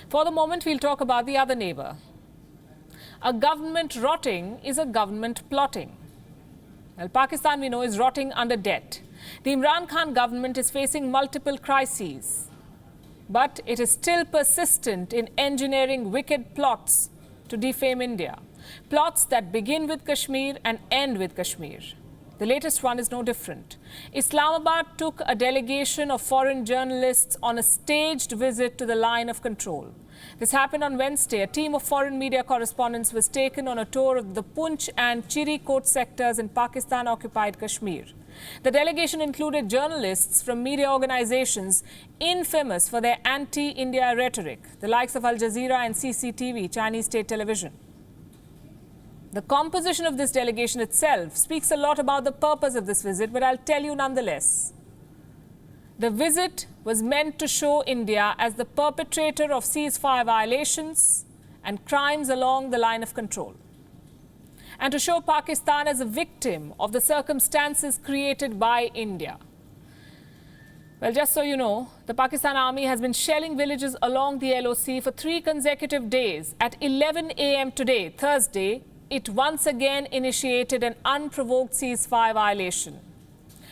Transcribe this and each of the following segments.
For the moment, we'll talk about the other neighbour. A government rotting is a government plotting. Well, Pakistan, we know, is rotting under debt. The Imran Khan government is facing multiple crises, but it is still persistent in engineering wicked plots to defame India. Plots that begin with Kashmir and end with Kashmir. The latest one is no different. Islamabad took a delegation of foreign journalists on a staged visit to the line of control. This happened on Wednesday. A team of foreign media correspondents was taken on a tour of the Poonch and Chirikot sectors in Pakistan-occupied Kashmir. The delegation included journalists from media organizations infamous for their anti-India rhetoric, the likes of Al Jazeera and CCTV, Chinese state television. The composition of this delegation itself speaks a lot about the purpose of this visit, but I'll tell you nonetheless. The visit was meant to show India as the perpetrator of ceasefire violations and crimes along the line of control, and to show Pakistan as a victim of the circumstances created by India. Well, just so you know, the Pakistan Army has been shelling villages along the LOC for 3 consecutive days. At 11 a.m. today, Thursday, it once again initiated an unprovoked ceasefire violation.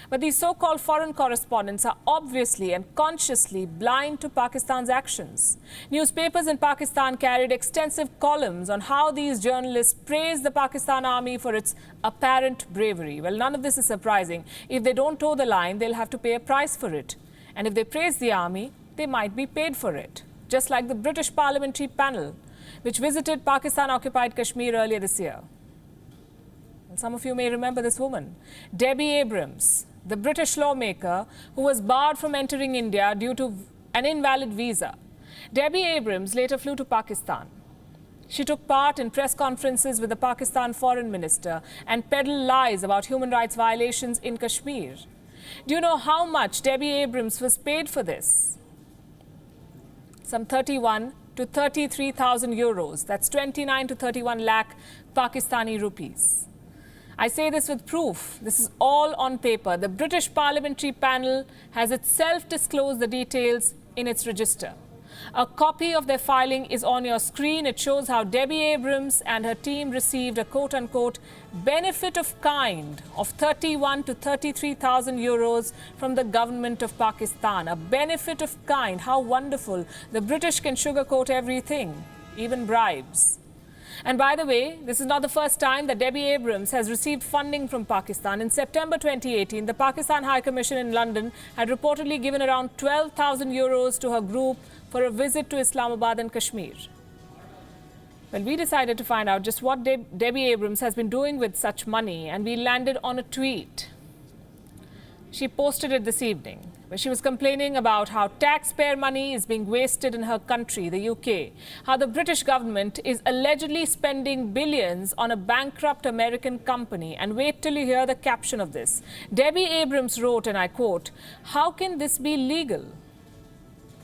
But these so-called foreign correspondents are obviously and consciously blind to Pakistan's actions. Newspapers in Pakistan carried extensive columns on how these journalists praised the Pakistan Army for its apparent bravery. Well, none of this is surprising. If they don't toe the line, they'll have to pay a price for it. And if they praise the army, they might be paid for it. Just like the British parliamentary panel, which visited Pakistan-occupied Kashmir earlier this year. And some of you may remember this woman, Debbie Abrams, the British lawmaker who was barred from entering India due to an invalid visa. Debbie Abrams later flew to Pakistan. She took part in press conferences with the Pakistan foreign minister and peddled lies about human rights violations in Kashmir. Do you know how much Debbie Abrams was paid for this? Some 31 to 33,000 euros. That's 29 to 31 lakh Pakistani rupees. I say this with proof. This is all on paper. The British parliamentary panel has itself disclosed the details in its register. A copy of their filing is on your screen. It shows how Debbie Abrams and her team received a quote-unquote benefit of kind of 31 to 33,000 euros from the government of Pakistan. A benefit of kind. How wonderful. The British can sugarcoat everything, even bribes. And by the way, this is not the first time that Debbie Abrams has received funding from Pakistan. In September 2018, the Pakistan High Commission in London had reportedly given around 12,000 euros to her group for a visit to Islamabad and Kashmir. Well, we decided to find out just what Debbie Abrams has been doing with such money, and we landed on a tweet. She posted it this evening, where she was complaining about how taxpayer money is being wasted in her country, the UK, how the British government is allegedly spending billions on a bankrupt American company. And wait till you hear the caption of this. Debbie Abrams wrote, and I quote, "How can this be legal?"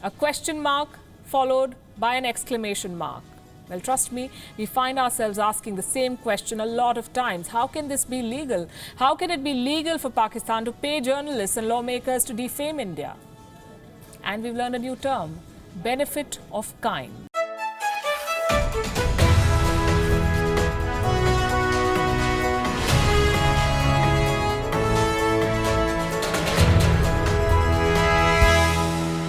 A question mark followed by an exclamation mark. Well, trust me, we find ourselves asking the same question a lot of times. How can this be legal? How can it be legal for Pakistan to pay journalists and lawmakers to defame India? And we've learned a new term, benefit of kind.